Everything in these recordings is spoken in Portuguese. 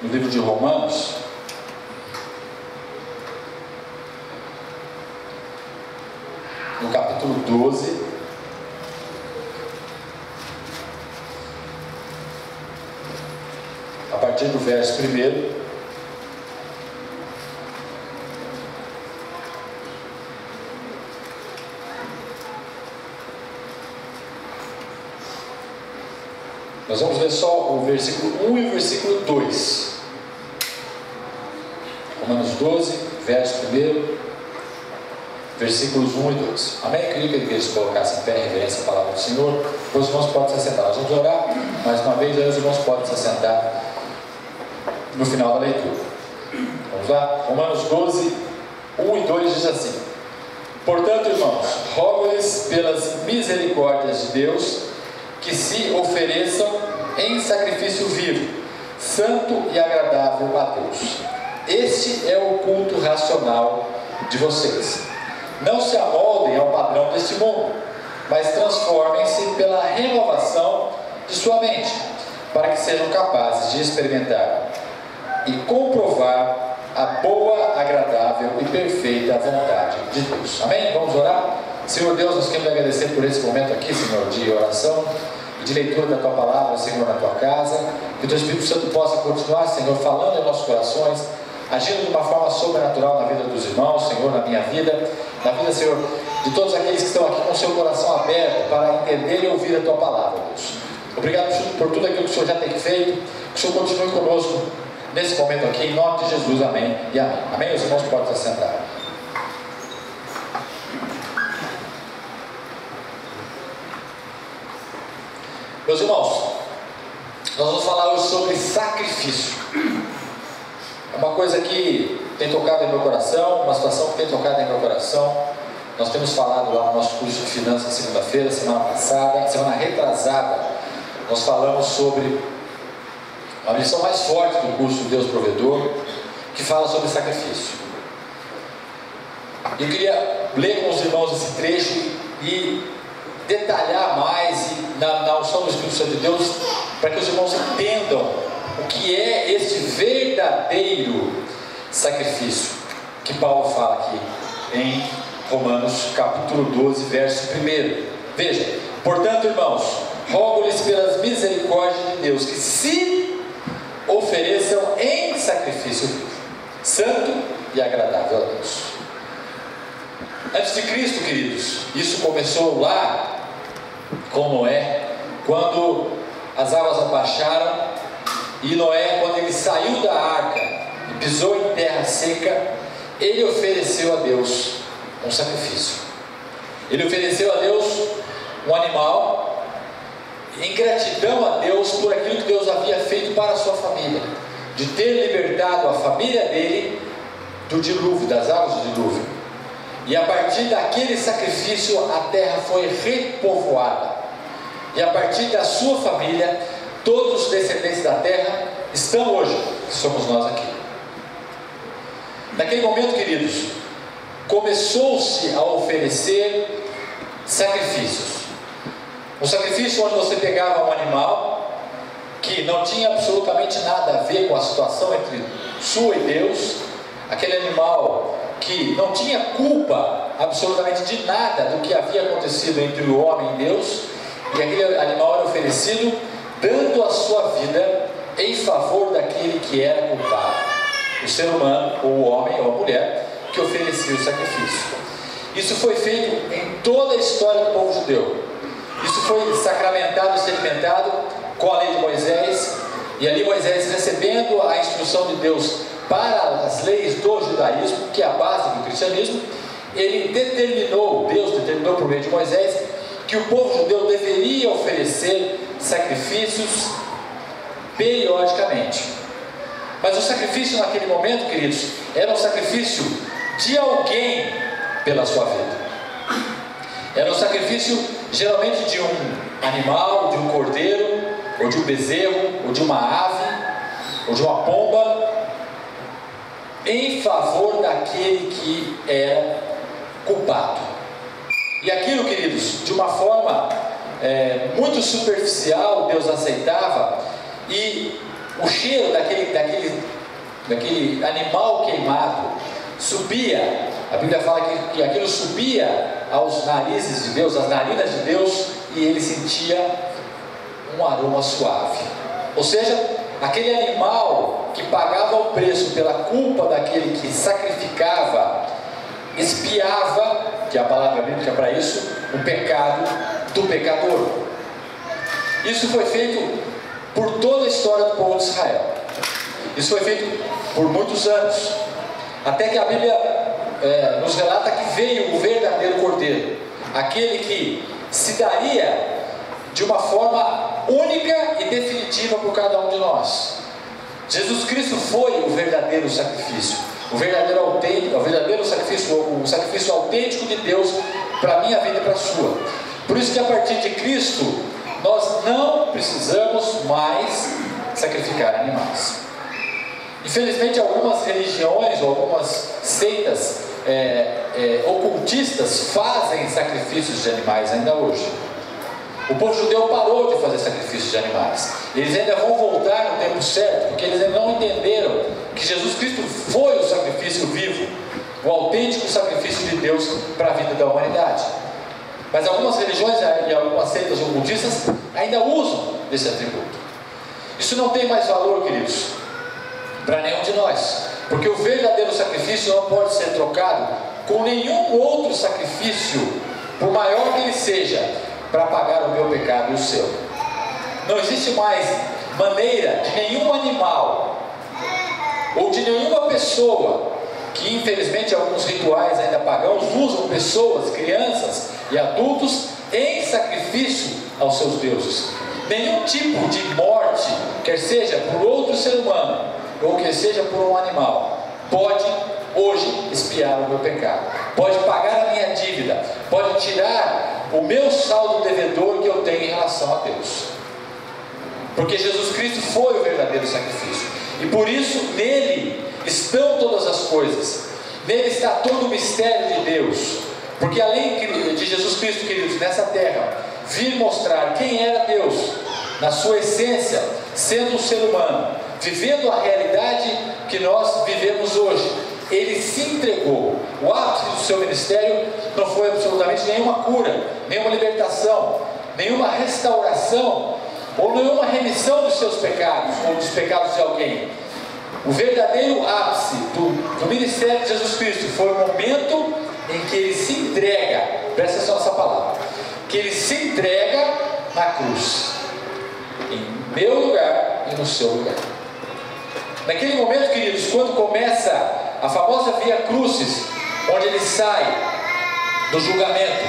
no livro de Romanos, no capítulo 12, a partir do verso 1. Nós vamos ler só o versículo 1 e o versículo 2. Romanos 12, verso 1, versículos 1 e 2. Amém? Eu queria que a igreja se colocasse em pé em reverência à palavra do Senhor. Os irmãos podem se assentar. Nós vamos orar mais uma vez, aí os irmãos podem se assentar no final da leitura. Vamos lá? Romanos 12, 1 e 2 diz assim: Portanto, irmãos, rogo-lhes pelas misericórdias de Deus que se ofereçam em sacrifício vivo, santo e agradável a Deus. Este é o culto racional de vocês. Não se amoldem ao padrão deste mundo, mas transformem-se pela renovação de sua mente, para que sejam capazes de experimentar e comprovar a boa, agradável e perfeita vontade de Deus. Amém? Vamos orar? Senhor Deus, nós queremos agradecer por esse momento aqui, Senhor, de oração e de leitura da Tua Palavra, Senhor, na Tua casa. Que o Teu Espírito Santo possa continuar, Senhor, falando em nossos corações, agindo de uma forma sobrenatural na vida dos irmãos, Senhor, na minha vida, na vida, Senhor, de todos aqueles que estão aqui com o seu coração aberto para entender e ouvir a Tua Palavra, Deus. Obrigado por tudo aquilo que o Senhor já tem feito, que o Senhor continue conosco nesse momento aqui, em nome de Jesus, amém e amém. Amém? Os irmãos podem se sentar. Meus irmãos, nós vamos falar hoje sobre sacrifício. É uma coisa que tem tocado em meu coração, uma situação que tem tocado em meu coração. Nós temos falado lá no nosso curso de finanças segunda-feira, semana passada, semana retrasada, nós falamos sobre a lição mais forte do curso Deus Provedor, que fala sobre sacrifício. Eu queria ler com os irmãos esse trecho e detalhar mais na unção do Espírito Santo de Deus, para que os irmãos entendam o que é esse verdadeiro sacrifício que Paulo fala aqui em Romanos capítulo 12, verso 1. Veja: portanto, irmãos, rogo-lhes pelas misericórdias de Deus que se ofereçam em sacrifício vivo, santo e agradável a Deus. Antes de Cristo, queridos, isso começou lá com Noé, quando as águas abaixaram e Noé, quando ele saiu da arca e pisou em terra seca, ele ofereceu a Deus um sacrifício. Ele ofereceu a Deus um animal em gratidão a Deus por aquilo que Deus havia feito para a sua família, de ter libertado a família dele do dilúvio, das águas do dilúvio. E a partir daquele sacrifício a terra foi repovoada. E a partir da sua família, todos os descendentes da terra estão hoje, que somos nós aqui. Naquele momento, queridos, começou-se a oferecer sacrifícios. Um sacrifício onde você pegava um animal que não tinha absolutamente nada a ver com a situação entre sua e Deus, aquele animal que não tinha culpa absolutamente de nada do que havia acontecido entre o homem e Deus, e aquele animal era oferecido dando a sua vida em favor daquele que era culpado, o ser humano, ou o homem ou a mulher que oferecia o sacrifício. Isso foi feito em toda a história do povo judeu. Isso foi sacramentado e sedimentado com a lei de Moisés, e ali Moisés, recebendo a instrução de Deus para as leis do judaísmo, que é a base do cristianismo, Deus determinou por meio de Moisés que o povo judeu deveria oferecer sacrifícios periodicamente. Mas o sacrifício naquele momento, queridos, era um sacrifício de alguém pela sua vida. Era um sacrifício geralmente de um animal, de um cordeiro, ou de um bezerro, ou de uma ave, ou de uma pomba, em favor daquele que era culpado. E aquilo, queridos, de uma forma muito superficial, Deus aceitava, e o cheiro daquele animal queimado subia, a Bíblia fala que aquilo subia aos narizes de Deus, às narinas de Deus, e ele sentia um aroma suave. Ou seja, aquele animal que pagava o preço pela culpa daquele que sacrificava, expiava, que é a palavra bíblica para isso, o pecado do pecador. Isso foi feito por toda a história do povo de Israel. Isso foi feito por muitos anos, até que a Bíblia nos relata que veio o verdadeiro Cordeiro, aquele que se daria de uma forma única e definitiva por cada um de nós. Jesus Cristo foi o verdadeiro sacrifício, o verdadeiro sacrifício, o sacrifício autêntico de Deus para a minha vida e para a sua. Por isso que a partir de Cristo nós não precisamos mais sacrificar animais. Infelizmente, algumas religiões ou algumas seitas ocultistas fazem sacrifícios de animais ainda hoje. O povo judeu parou de fazer sacrifícios de animais. Eles ainda vão voltar no tempo certo, porque eles ainda não entenderam que Jesus Cristo foi o sacrifício vivo, o autêntico sacrifício de Deus para a vida da humanidade. Mas algumas religiões e algumas seitas ocultistas ainda usam desse atributo. Isso não tem mais valor, queridos, para nenhum de nós, porque o verdadeiro sacrifício não pode ser trocado com nenhum outro sacrifício, por maior que ele seja, para pagar o meu pecado e o seu. Não existe mais maneira de nenhum animal ou de nenhuma pessoa, que infelizmente alguns rituais ainda pagãos usam pessoas, crianças e adultos em sacrifício aos seus deuses. Nenhum tipo de morte, quer seja por outro ser humano ou que seja por um animal, pode hoje expiar o meu pecado, pode pagar a minha dívida, pode tirar o meu saldo devedor que eu tenho em relação a Deus, porque Jesus Cristo foi o verdadeiro sacrifício, e por isso nele estão todas as coisas, nele está todo o mistério de Deus, porque além de Jesus Cristo, queridos, nessa terra, vir mostrar quem era Deus, na sua essência, sendo um ser humano, vivendo a realidade que nós vivemos hoje, ele se entregou. O ápice do seu ministério não foi absolutamente nenhuma cura, nenhuma libertação, nenhuma restauração, ou nenhuma remissão dos seus pecados, ou dos pecados de alguém. O verdadeiro ápice do ministério de Jesus Cristo foi o momento em que ele se entrega, presta atenção nessa palavra, que ele se entrega na cruz, em meu lugar e no seu lugar. Naquele momento, queridos, quando começa a famosa Via Crucis, onde ele sai do julgamento,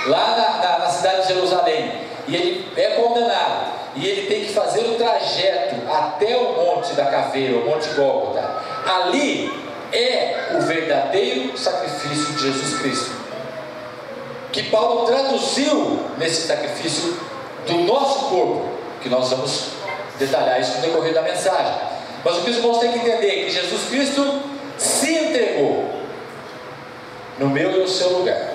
lá na cidade de Jerusalém, e ele é condenado, e ele tem que fazer o trajeto até o Monte da Caveira, o Monte Gólgota. Ali é o verdadeiro sacrifício de Jesus Cristo, que Paulo traduziu nesse sacrifício do nosso corpo, que nós vamos detalhar isso no decorrer da mensagem. Mas o que os irmãos têm que entender é que Jesus Cristo se entregou no meu e no seu lugar.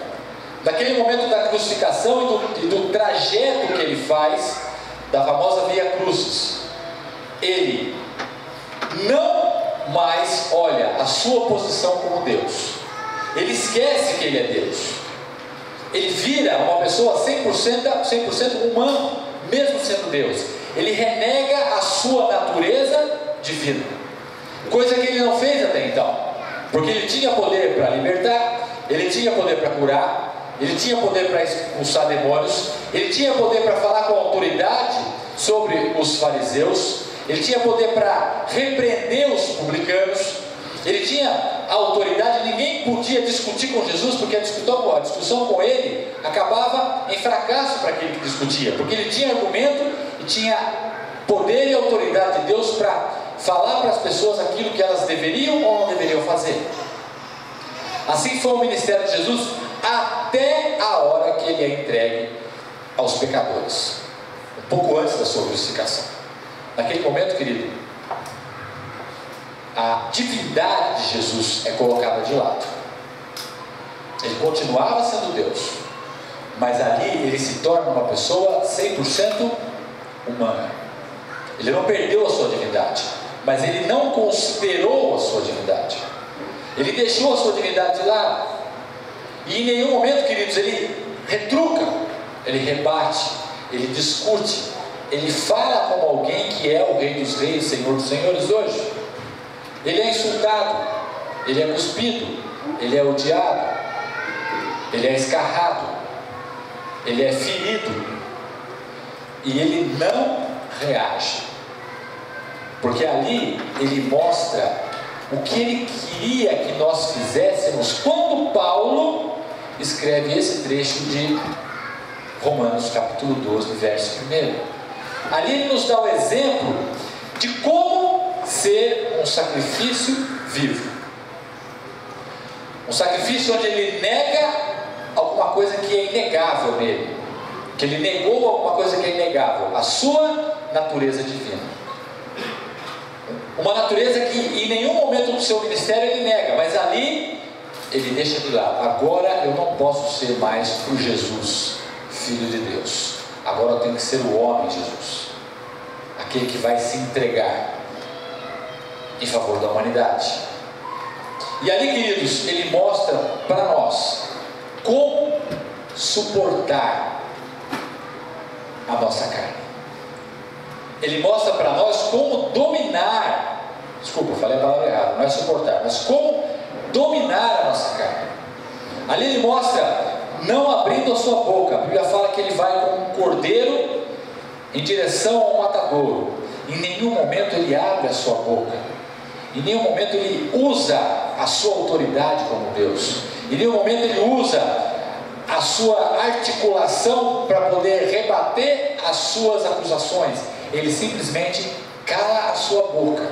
Naquele momento da crucificação e do trajeto que ele faz, da famosa Via Crucis, ele não mais olha a sua posição como Deus. Ele esquece que ele é Deus. Ele vira uma pessoa 100% humano, mesmo sendo Deus. Ele renega a sua natureza divina, coisa que ele não fez até então, porque ele tinha poder para libertar, ele tinha poder para curar, ele tinha poder para expulsar demônios, ele tinha poder para falar com autoridade sobre os fariseus, ele tinha poder para repreender os publicanos, ele tinha autoridade, ninguém podia discutir com Jesus, porque a discussão com ele acabava em fracasso para aquele que discutia, porque ele tinha argumento e tinha poder e autoridade de Deus para falar para as pessoas aquilo que elas deveriam ou não deveriam fazer. Assim foi o ministério de Jesus até a hora que ele é entregue aos pecadores, um pouco antes da sua crucificação. Naquele momento, querido, a divindade de Jesus é colocada de lado. Ele continuava sendo Deus, mas ali ele se torna uma pessoa 100% humana. Ele não perdeu a sua divindade, mas ele não considerou a sua divindade. Ele deixou a sua divindade de lado. E em nenhum momento, queridos, ele retruca, ele rebate, ele discute, ele fala como alguém que é o Rei dos Reis, Senhor dos Senhores hoje. Ele é insultado, ele é cuspido, ele é odiado, ele é escarrado, ele é ferido, e ele não reage, porque ali ele mostra o que ele queria que nós fizéssemos quando Paulo escreve esse trecho de Romanos capítulo 12, verso 1. Ali ele nos dá o exemplo de como ser um sacrifício vivo, um sacrifício onde ele nega alguma coisa que é inegável nele, que ele negou alguma coisa que é inegável, a sua natureza divina, uma natureza que em nenhum momento do seu ministério ele nega, mas ali ele deixa de lado. Agora eu não posso ser mais o Jesus, Filho de Deus, agora eu tenho que ser o homem Jesus, aquele que vai se entregar em favor da humanidade. E ali, queridos, ele mostra para nós como suportar a nossa carne. Ele mostra para nós como dominar, desculpa, eu falei a palavra errada, não é suportar, mas como dominar a nossa carne. Ali ele mostra não abrindo a sua boca. A Bíblia fala que ele vai como um cordeiro em direção ao matadouro. Em nenhum momento ele abre a sua boca, em nenhum momento ele usa a sua autoridade como Deus, em nenhum momento ele usa a sua articulação para poder rebater as suas acusações. Ele simplesmente cala a sua boca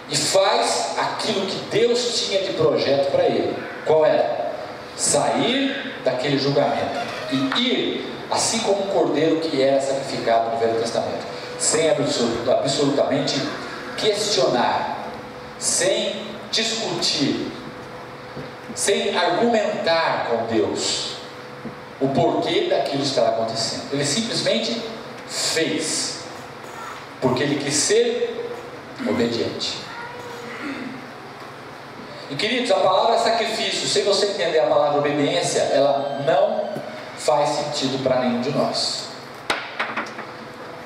e faz aquilo que Deus tinha de projeto para ele. Qual era? Sair daquele julgamento e ir, assim como um cordeiro que era sacrificado no Velho Testamento, sem absolutamente questionar, sem discutir, sem argumentar com Deus o porquê daquilo estar acontecendo. Ele simplesmente fez, porque ele quis ser obediente. E queridos, a palavra sacrifício, se você entender a palavra obediência, ela não faz sentido para nenhum de nós.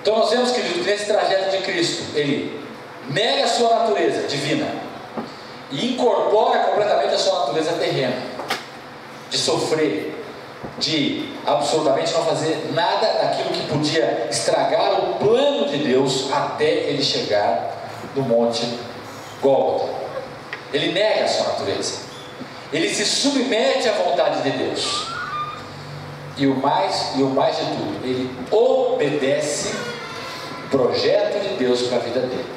Então nós vemos, queridos, que nesse trajeto de Cristo, ele nega a sua natureza divina e incorpora completamente a sua natureza terrena, de sofrer, de absolutamente não fazer nada daquilo que podia estragar o plano de Deus até ele chegar no Monte Gólgota. Ele nega a sua natureza, ele se submete à vontade de Deus, e o mais de tudo, ele obedece o projeto de Deus para a vida dele.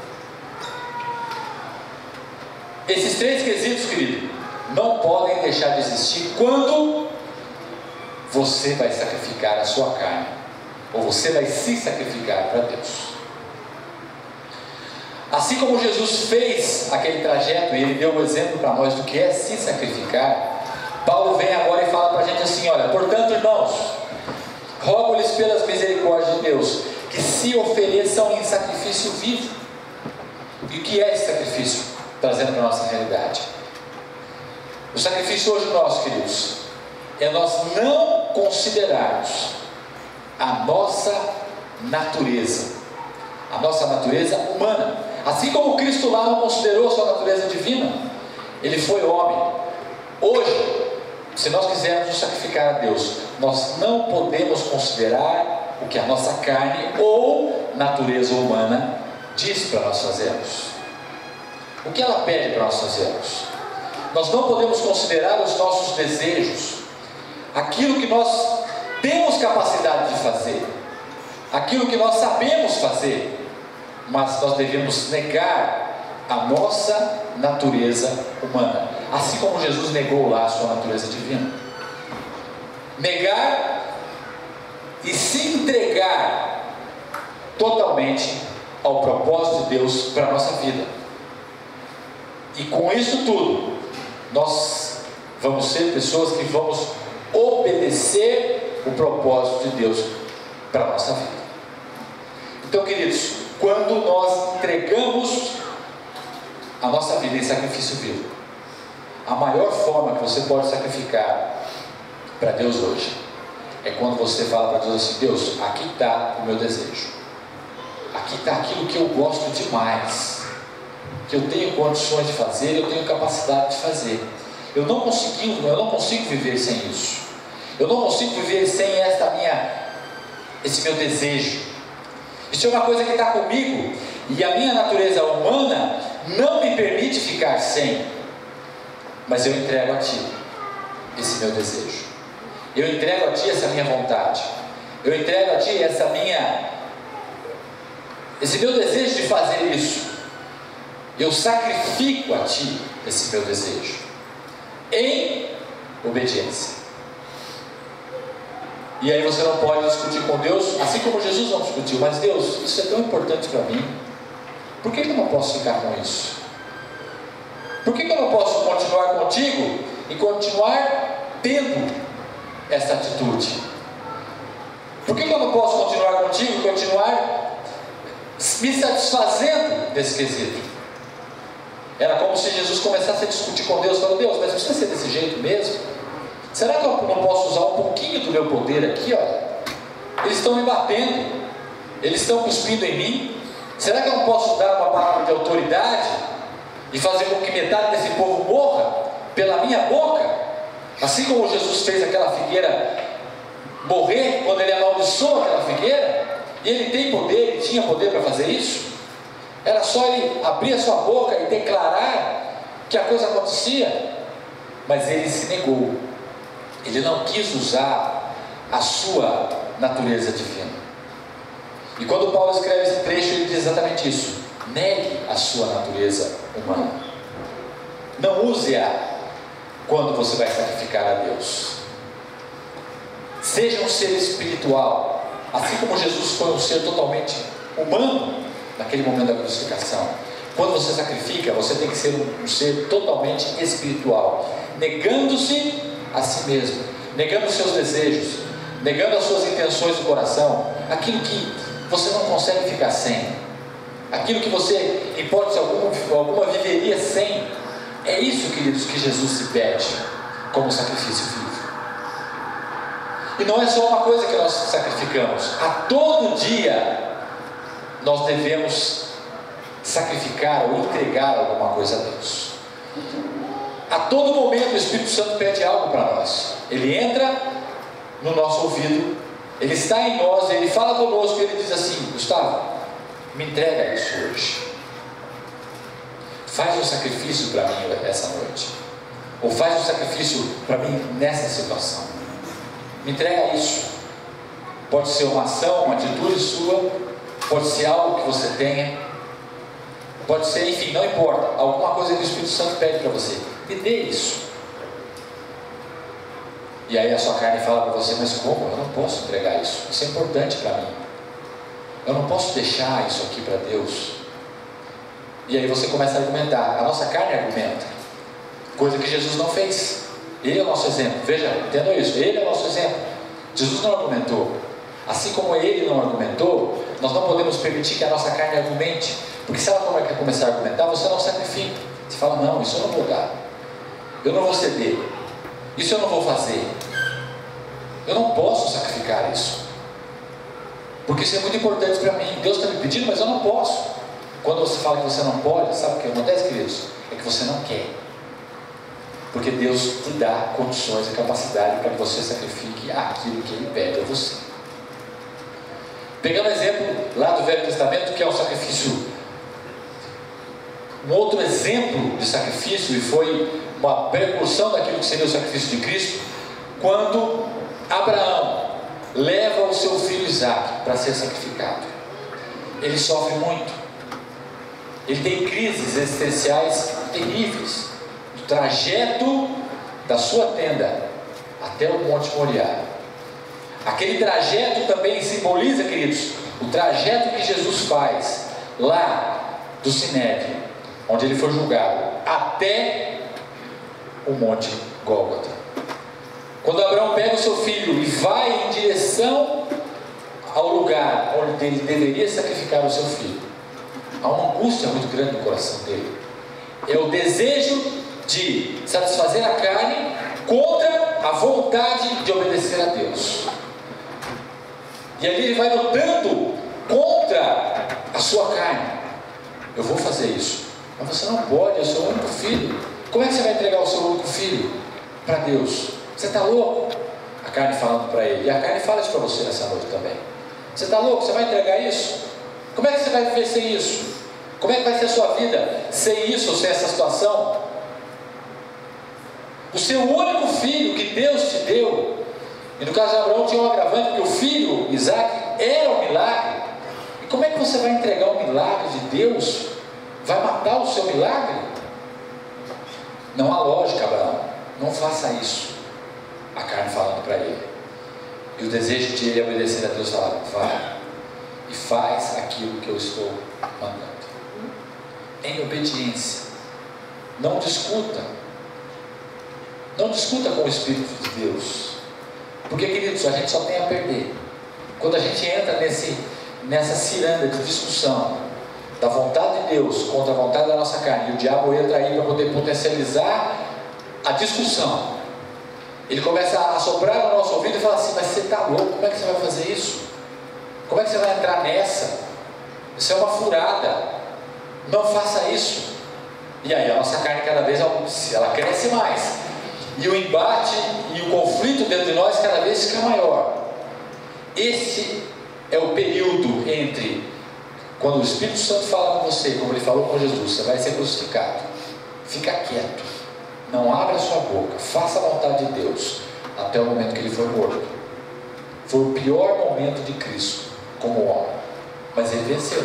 Esses três quesitos, querido, não podem deixar de existir quando você vai sacrificar a sua carne, ou você vai se sacrificar para Deus. Assim como Jesus fez aquele trajeto e ele deu um exemplo para nós do que é se sacrificar, Paulo vem agora e fala para a gente assim: olha, portanto, irmãos, rogo-lhes pelas misericórdias de Deus que se ofereçam em sacrifício vivo. E o que é esse sacrifício? Trazendo para a nossa realidade, o sacrifício hoje nosso, queridos, é nós não considerarmos a nossa natureza humana. Assim como Cristo lá não considerou a sua natureza divina, ele foi homem. Hoje, se nós quisermos nos sacrificar a Deus, nós não podemos considerar o que a nossa carne ou natureza humana diz para nós fazermos. O que ela pede para nós fazermos? Nós não podemos considerar os nossos desejos, aquilo que nós temos capacidade de fazer, aquilo que nós sabemos fazer, mas nós devemos negar a nossa natureza humana, assim como Jesus negou lá a sua natureza divina. Negar e se entregar totalmente ao propósito de Deus para a nossa vida. E com isso tudo, nós vamos ser pessoas que vamos obedecer o propósito de Deus para a nossa vida. Então, queridos, quando nós entregamos a nossa vida em sacrifício vivo, a maior forma que você pode sacrificar para Deus hoje é quando você fala para Deus assim: Deus, aqui está o meu desejo, aqui está aquilo que eu gosto demais, que eu tenho condições de fazer, eu tenho capacidade de fazer. Eu não consigo viver sem isso. Eu não consigo viver sem esse meu desejo. Isso é uma coisa que está comigo, e a minha natureza humana não me permite ficar sem. Mas eu entrego a Ti esse meu desejo. Eu entrego a Ti essa minha vontade. Eu entrego a Ti esse meu desejo de fazer isso. Eu sacrifico a Ti esse meu desejo, em obediência. E aí você não pode discutir com Deus, assim como Jesus não discutiu. Mas Deus, isso é tão importante para mim, por que eu não posso ficar com isso? Por que eu não posso continuar contigo e continuar tendo essa atitude? Por que eu não posso continuar contigo e continuar me satisfazendo desse quesito? Era como se Jesus começasse a discutir com Deus, falando: Deus, mas precisa ser desse jeito mesmo? Será que eu não posso usar um pouquinho do meu poder aqui? Olha, eles estão me batendo, eles estão cuspindo em mim. Será que eu não posso dar uma palavra de autoridade e fazer com que metade desse povo morra pela minha boca? Assim como Jesus fez aquela figueira morrer quando ele amaldiçoou aquela figueira, e ele tem poder, ele tinha poder para fazer isso. Era só ele abrir a sua boca e declarar que a coisa acontecia. Mas ele se negou. Ele não quis usar a sua natureza divina. E quando Paulo escreve esse trecho, ele diz exatamente isso: negue a sua natureza humana. Não use-a quando você vai sacrificar a Deus. Seja um ser espiritual, assim como Jesus foi um ser totalmente humano naquele momento da crucificação. Quando você sacrifica, você tem que ser um ser totalmente espiritual, negando-se a si mesmo, negando os seus desejos, negando as suas intenções do coração, aquilo que você não consegue ficar sem, aquilo que você, em hipótese alguma, viveria sem. É isso, queridos, que Jesus se pede como sacrifício vivo. E não é só uma coisa que nós sacrificamos. A todo dia nós devemos sacrificar ou entregar alguma coisa a Deus. A todo momento o Espírito Santo pede algo para nós. Ele entra no nosso ouvido, ele está em nós, ele fala conosco e ele diz assim: Gustavo, me entrega isso hoje. Faz um sacrifício para mim essa noite. Ou faz um sacrifício para mim nessa situação. Me entrega isso. Pode ser uma ação, uma atitude sua, pode ser algo que você tenha, pode ser, enfim, não importa, alguma coisa que o Espírito Santo pede para você. Me dê isso. E aí a sua carne fala para você: mas como? Eu não posso entregar isso. Isso é importante para mim. Eu não posso deixar isso aqui para Deus. E aí você começa a argumentar. A nossa carne argumenta, coisa que Jesus não fez. Ele é o nosso exemplo. Veja, entenda isso. Ele é o nosso exemplo. Jesus não argumentou. Assim como ele não argumentou, nós não podemos permitir que a nossa carne argumente. Porque se ela começar a argumentar, você não sacrifica. Você fala: não, isso eu não vou dar, eu não vou ceder, isso eu não vou fazer, eu não posso sacrificar isso, porque isso é muito importante para mim. Deus está me pedindo, mas eu não posso. Quando você fala que você não pode, sabe o que acontece, queridos? É que você não quer. Porque Deus te dá condições e capacidade para que você sacrifique aquilo que Ele pede a você. Pegando o exemplo lá do Velho Testamento, que é um sacrifício, um outro exemplo de sacrifício, e foi uma precursão daquilo que seria o sacrifício de Cristo, quando Abraão leva o seu filho Isaque para ser sacrificado. Ele sofre muito, ele tem crises existenciais terríveis, do trajeto da sua tenda até o Monte Moriá. Aquele trajeto também simboliza, queridos, o trajeto que Jesus faz lá do Sinédrio, onde ele foi julgado, até o Monte Gólgota. Quando Abraão pega o seu filho e vai em direção ao lugar onde ele deveria sacrificar o seu filho, há uma angústia muito grande no coração dele. É o desejo de satisfazer a carne contra a vontade de obedecer a Deus. E ali ele vai lutando contra a sua carne. Eu vou fazer isso, mas você não pode, é o seu único filho. Como é que você vai entregar o seu único filho para Deus? Você está louco? A carne falando para ele, e a carne fala isso para você nessa noite também. Você está louco? Você vai entregar isso? Como é que você vai viver sem isso? Como é que vai ser a sua vida sem isso, sem essa situação? O seu único filho que Deus te deu, e no caso de Abraão tinha um agravante, porque o filho, Isaac, era um milagre. E como é que você vai entregar o milagre de Deus? Vai matar o seu milagre? Não há lógica, Abraão. Não faça isso. A carne falando para ele. E o desejo de ele obedecer a Deus falava: vai e faz aquilo que eu estou mandando. Em obediência. Não discuta. Não discuta com o Espírito de Deus. Porque, queridos, a gente só tem a perder. Quando a gente entra nessa ciranda de discussão da vontade de Deus contra a vontade da nossa carne, e o diabo entra aí para poder potencializar a discussão. Ele começa a soprar no nosso ouvido e fala assim: mas você está louco? Como é que você vai fazer isso? Como é que você vai entrar nessa? Isso é uma furada. Não faça isso. E aí a nossa carne cada vez ela cresce mais. E o embate e o conflito dentro de nós cada vez fica maior. Esse é o período entre quando o Espírito Santo fala com você, como ele falou com Jesus: você vai ser crucificado. Fica quieto. Não abra sua boca. Faça a vontade de Deus até o momento que ele foi morto. Foi o pior momento de Cristo como homem. Mas ele venceu.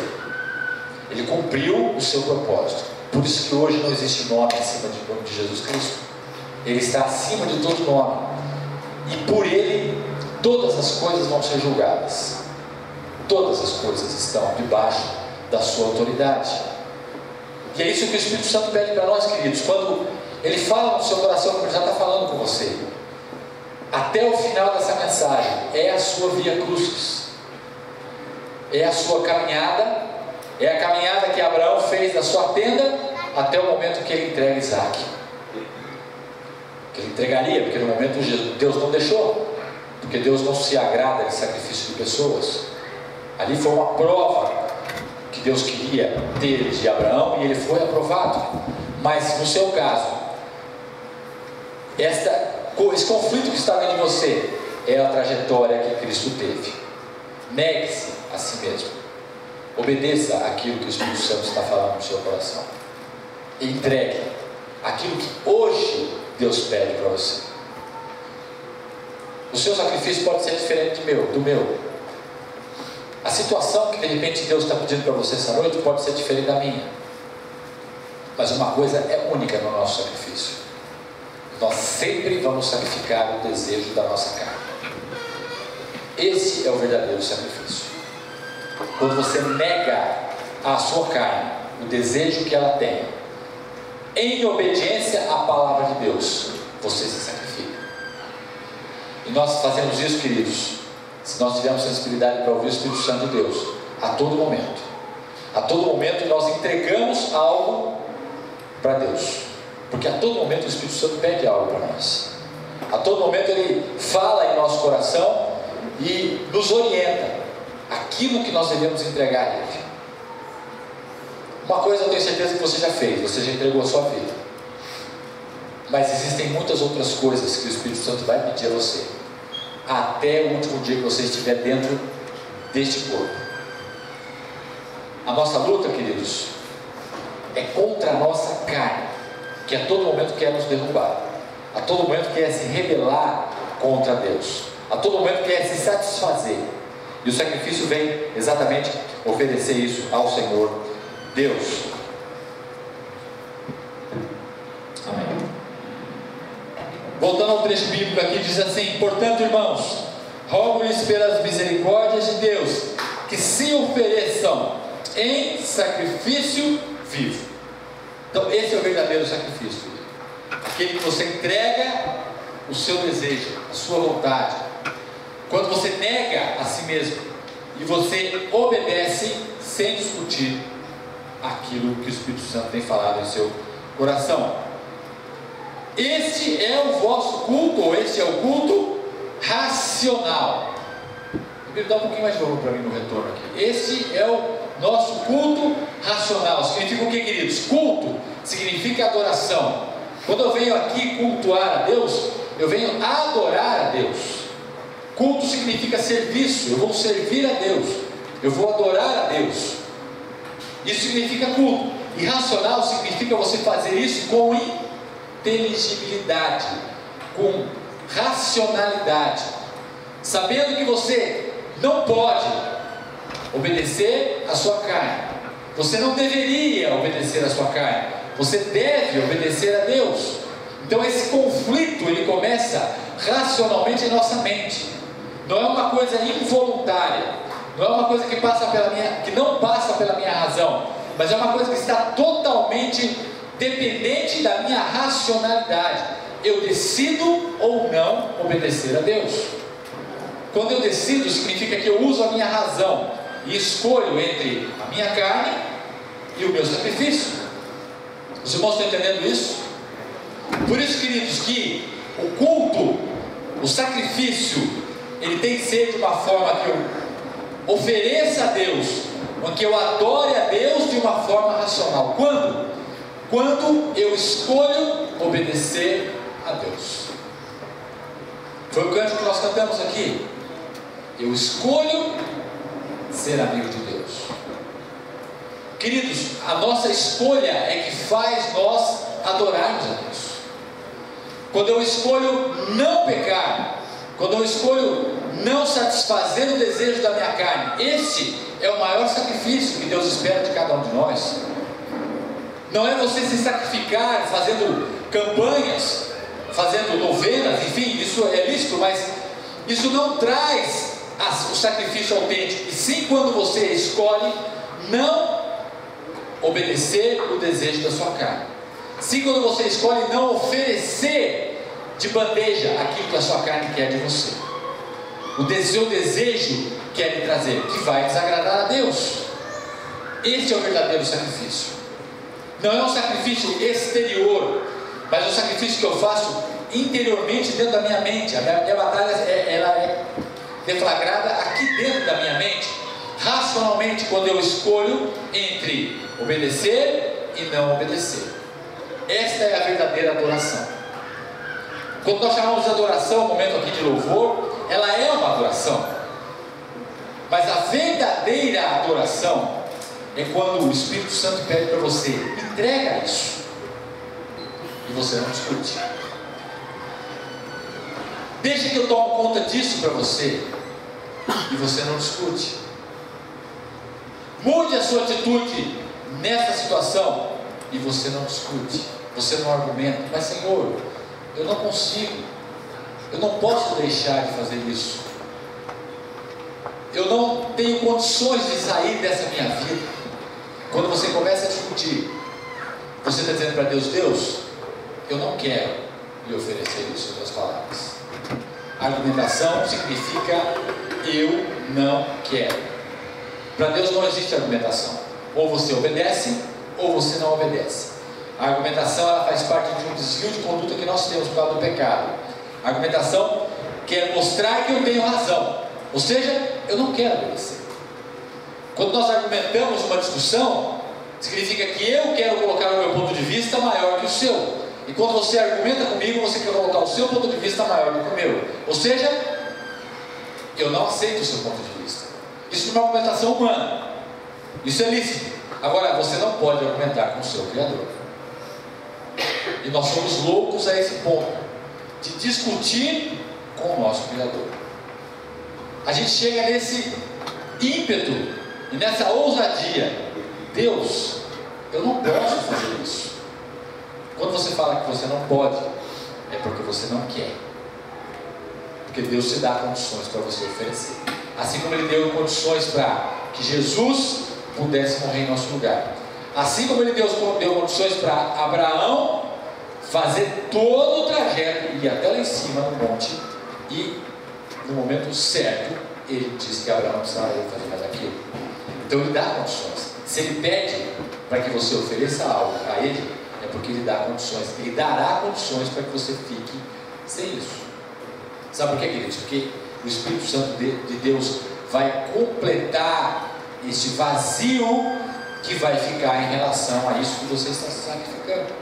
Ele cumpriu o seu propósito. Por isso que hoje não existe nome acima do nome de Jesus Cristo. Ele está acima de todo nome. E por ele todas as coisas vão ser julgadas. Todas as coisas estão debaixo da sua autoridade. E é isso que o Espírito Santo pede para nós, queridos. Quando ele fala no seu coração, como ele já está falando com você, até o final dessa mensagem, é a sua via crucis. É a sua caminhada. É a caminhada que Abraão fez da sua tenda até o momento que ele entrega Isaac. Que ele entregaria, porque no momento Deus não deixou. Porque Deus não se agrada de sacrifício de pessoas. Ali foi uma prova que Deus queria ter de Abraão e ele foi aprovado. Mas no seu caso, esse conflito que está dentro de você é a trajetória que Cristo teve. Negue-se a si mesmo. Obedeça aquilo que o Espírito Santo está falando no seu coração. E entregue aquilo que hoje Deus pede para você. O seu sacrifício pode ser diferente do meu. A situação que de repente Deus está pedindo para você essa noite pode ser diferente da minha. Mas uma coisa é única no nosso sacrifício: nós sempre vamos sacrificar o desejo da nossa carne. Esse é o verdadeiro sacrifício. Quando você nega à sua carne o desejo que ela tem, em obediência à palavra de Deus, você se sacrifica. E nós fazemos isso, queridos, se nós tivermos sensibilidade para ouvir o Espírito Santo de Deus, a todo momento. A todo momento nós entregamos algo para Deus. Porque a todo momento o Espírito Santo pede algo para nós. A todo momento ele fala em nosso coração e nos orienta aquilo que nós devemos entregar a Ele. Uma coisa eu tenho certeza que você já fez: você já entregou a sua vida. Mas existem muitas outras coisas que o Espírito Santo vai pedir a você, até o último dia que você estiver dentro deste corpo. A nossa luta, queridos, é contra a nossa carne, que a todo momento quer nos derrubar, a todo momento quer se rebelar contra Deus, a todo momento quer se satisfazer. E o sacrifício vem exatamente oferecer isso ao Senhor Deus. Amém. Voltando ao trecho bíblico aqui, diz assim: portanto, irmãos, rogo-lhes pelas misericórdias de Deus que se ofereçam em sacrifício vivo. Então esse é o verdadeiro sacrifício, aquele que você entrega o seu desejo, a sua vontade. Quando você nega a si mesmo, e você obedece sem discutir aquilo que o Espírito Santo tem falado em seu coração. Este é o vosso culto, ou este é o culto racional. Dá um pouquinho mais de valor para mim no retorno aqui. Este é o nosso culto racional. Significa o que, queridos? Culto significa adoração. Quando eu venho aqui cultuar a Deus, eu venho adorar a Deus. Culto significa serviço. Eu vou servir a Deus, eu vou adorar a Deus. Isso significa culto. E racional significa você fazer isso com inteligibilidade, com racionalidade, sabendo que você não pode obedecer a sua carne. Você não deveria obedecer a sua carne. Você deve obedecer a Deus. Então esse conflito, ele começa racionalmente em nossa mente. Não é uma coisa involuntária. Não é uma coisa que não passa pela minha razão, mas é uma coisa que está totalmente dependente da minha racionalidade. Eu decido ou não obedecer a Deus. Quando eu decido, significa que eu uso a minha razão e escolho entre a minha carne e o meu sacrifício. Os irmãos estão entendendo isso? Por isso, queridos, que o culto, o sacrifício, ele tem que ser de uma forma que eu ofereça a Deus, que eu adore a Deus de uma forma racional. Quando eu escolho obedecer a Deus. Foi o cântico que nós cantamos aqui. Eu escolho ser amigo de Deus. Queridos, a nossa escolha é que faz nós adorarmos a Deus. Quando eu escolho não pecar, quando eu escolho não satisfazer o desejo da minha carne, esse é o maior sacrifício que Deus espera de cada um de nós. Não é você se sacrificar fazendo campanhas, fazendo novenas, enfim, isso é lícito, mas isso não traz o sacrifício autêntico. E sim, quando você escolhe não obedecer o desejo da sua carne. Sim, quando você escolhe não oferecer de bandeja aquilo que a sua carne quer de você. O seu desejo quer lhe trazer, que vai desagradar a Deus. Esse é o verdadeiro sacrifício. Não é um sacrifício exterior, mas é um sacrifício que eu faço interiormente dentro da minha mente. A minha batalha ela é deflagrada aqui dentro da minha mente, racionalmente, quando eu escolho entre obedecer e não obedecer. Esta é a verdadeira adoração. Quando nós chamamos de adoração, o momento aqui de louvor, ela é uma adoração, mas a verdadeira adoração é quando o Espírito Santo pede para você: entrega isso, e você não discute. Deixa que eu tomo conta disso para você, e você não discute. Mude a sua atitude nessa situação, e você não discute, você não argumenta. Mas Senhor, eu não consigo, eu não posso deixar de fazer isso, eu não tenho condições de sair dessa minha vida. Quando você começa a discutir, você está dizendo para Deus: Deus, eu não quero lhe oferecer isso, em outras palavras. Argumentação significa eu não quero. Para Deus não existe argumentação. Ou você obedece, ou você não obedece. A argumentação, ela faz parte de um desvio de conduta que nós temos por causa do pecado. A argumentação quer mostrar que eu tenho razão, ou seja, eu não quero obedecer. Quando nós argumentamos uma discussão, significa que eu quero colocar o meu ponto de vista maior que o seu. E quando você argumenta comigo, você quer colocar o seu ponto de vista maior do que o meu. Ou seja, eu não aceito o seu ponto de vista. Isso é uma argumentação humana. Isso é lícito. Agora, você não pode argumentar com o seu Criador. E nós somos loucos a esse ponto de discutir com o nosso Criador. A gente chega nesse ímpeto e nessa ousadia: Deus, eu não posso fazer isso. Quando você fala que você não pode, é porque você não quer. Porque Deus te dá condições para você oferecer. Assim como Ele deu condições para que Jesus pudesse morrer em nosso lugar. Assim como Ele deu condições para Abraão fazer todo o trajeto, ir até lá em cima no monte, e no momento certo ele disse que Abraão precisaria fazer mais aquilo. Então ele dá condições. Se ele pede para que você ofereça algo a ele, é porque ele dá condições. Ele dará condições para que você fique sem isso. Sabe por quê, queridos? Porque o Espírito Santo de Deus vai completar esse vazio que vai ficar em relação a isso que você está sacrificando.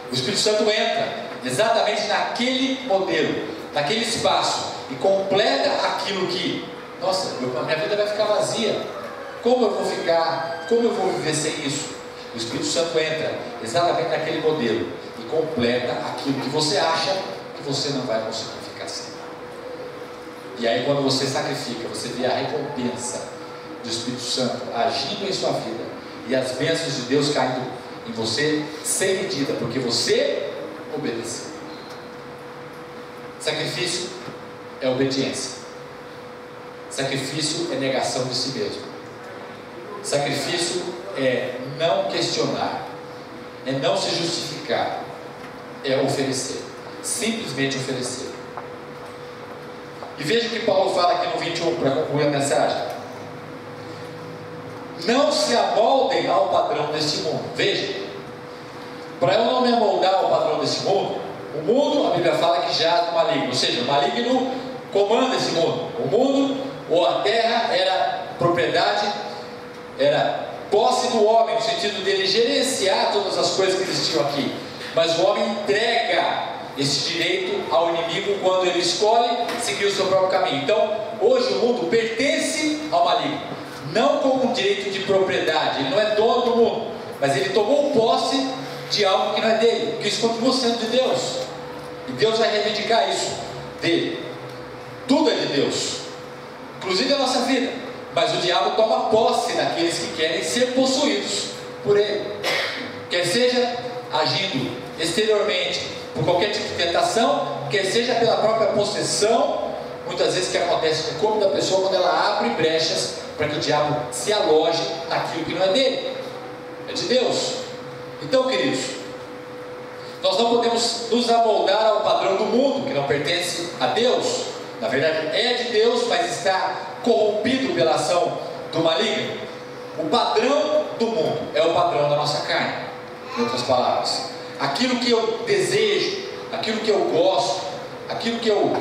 O Espírito Santo entra exatamente naquele modelo, naquele espaço, e completa aquilo que, nossa, a minha vida vai ficar vazia. Como eu vou ficar? Como eu vou viver sem isso? O Espírito Santo entra exatamente naquele modelo e completa aquilo que você acha que você não vai conseguir ficar sem. E aí, quando você sacrifica, você vê a recompensa do Espírito Santo agindo em sua vida e as bênçãos de Deus caindo em você sem medida, porque você obedeceu. Sacrifício é obediência. Sacrifício é negação de si mesmo. Sacrifício é não questionar, é não se justificar, é oferecer, simplesmente oferecer. E veja o que Paulo fala aqui no 21, para concluir a mensagem: não se amoldem ao padrão deste mundo. Veja, para eu não me amoldar ao padrão deste mundo, o mundo, a Bíblia fala que jaz no maligno, ou seja, o maligno comanda esse mundo. O mundo, ou a terra, era propriedade, era posse do homem, no sentido dele gerenciar todas as coisas que existiam aqui. Mas o homem entrega esse direito ao inimigo quando ele escolhe seguir o seu próprio caminho. Então, hoje o mundo pertence ao maligno, não como um direito de propriedade. Ele não é dono do mundo, mas ele tomou posse de algo que não é dele, porque isso continua sendo de Deus, e Deus vai reivindicar isso dele. Tudo é de Deus, inclusive a nossa vida, mas o diabo toma posse daqueles que querem ser possuídos por ele, quer seja agindo exteriormente por qualquer tipo de tentação, quer seja pela própria possessão, muitas vezes, que acontece no corpo da pessoa quando ela abre brechas para que o diabo se aloje naquilo que não é dele, é de Deus. Então, queridos, nós não podemos nos amoldar ao padrão do mundo, que não pertence a Deus. Na verdade é de Deus, mas está corrompido pela ação do maligno. O padrão do mundo é o padrão da nossa carne. Em outras palavras, aquilo que eu desejo, aquilo que eu gosto, aquilo que eu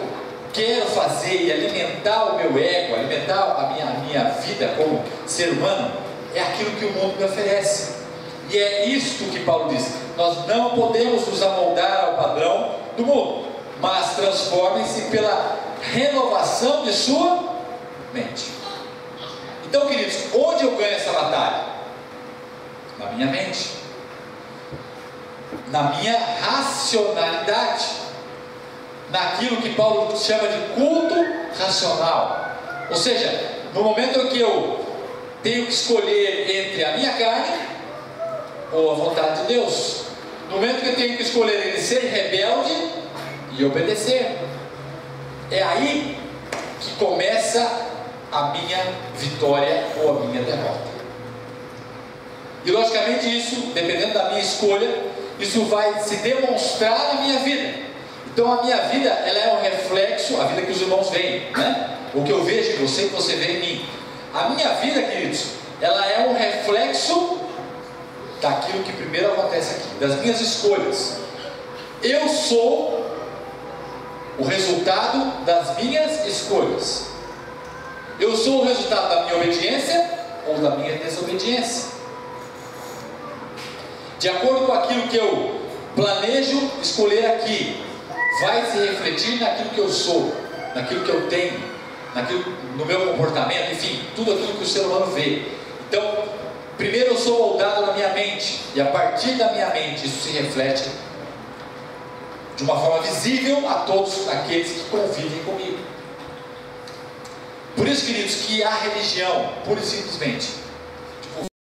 quero fazer e alimentar o meu ego, alimentar a minha vida como ser humano, é aquilo que o mundo me oferece. E é isto que Paulo diz: nós não podemos nos amoldar ao padrão do mundo, mas transformem-se pela renovação de sua mente. Então, queridos, onde eu ganho essa batalha? Na minha mente, na minha racionalidade, naquilo que Paulo chama de culto racional. Ou seja, no momento em que eu tenho que escolher entre a minha carne ou a vontade de Deus, no momento que eu tenho que escolher entre ser rebelde e obedecer, é aí que começa a minha vitória ou a minha derrota. E logicamente isso, dependendo da minha escolha, isso vai se demonstrar na minha vida. Então a minha vida, ela é um reflexo, a vida que os irmãos veem, né? O que eu vejo em você, que você vê em mim. A minha vida, queridos, ela é um reflexo daquilo que primeiro acontece aqui, das minhas escolhas. Eu sou o resultado das minhas escolhas. Eu sou o resultado da minha obediência ou da minha desobediência. De acordo com aquilo que eu planejo escolher aqui, vai se refletir naquilo que eu sou, naquilo que eu tenho, no meu comportamento, enfim, tudo aquilo que o ser humano vê. Então, primeiro eu sou moldado na minha mente, e a partir da minha mente isso se reflete de uma forma visível a todos aqueles que convivem comigo. Por isso, queridos, que a religião, pura e simplesmente,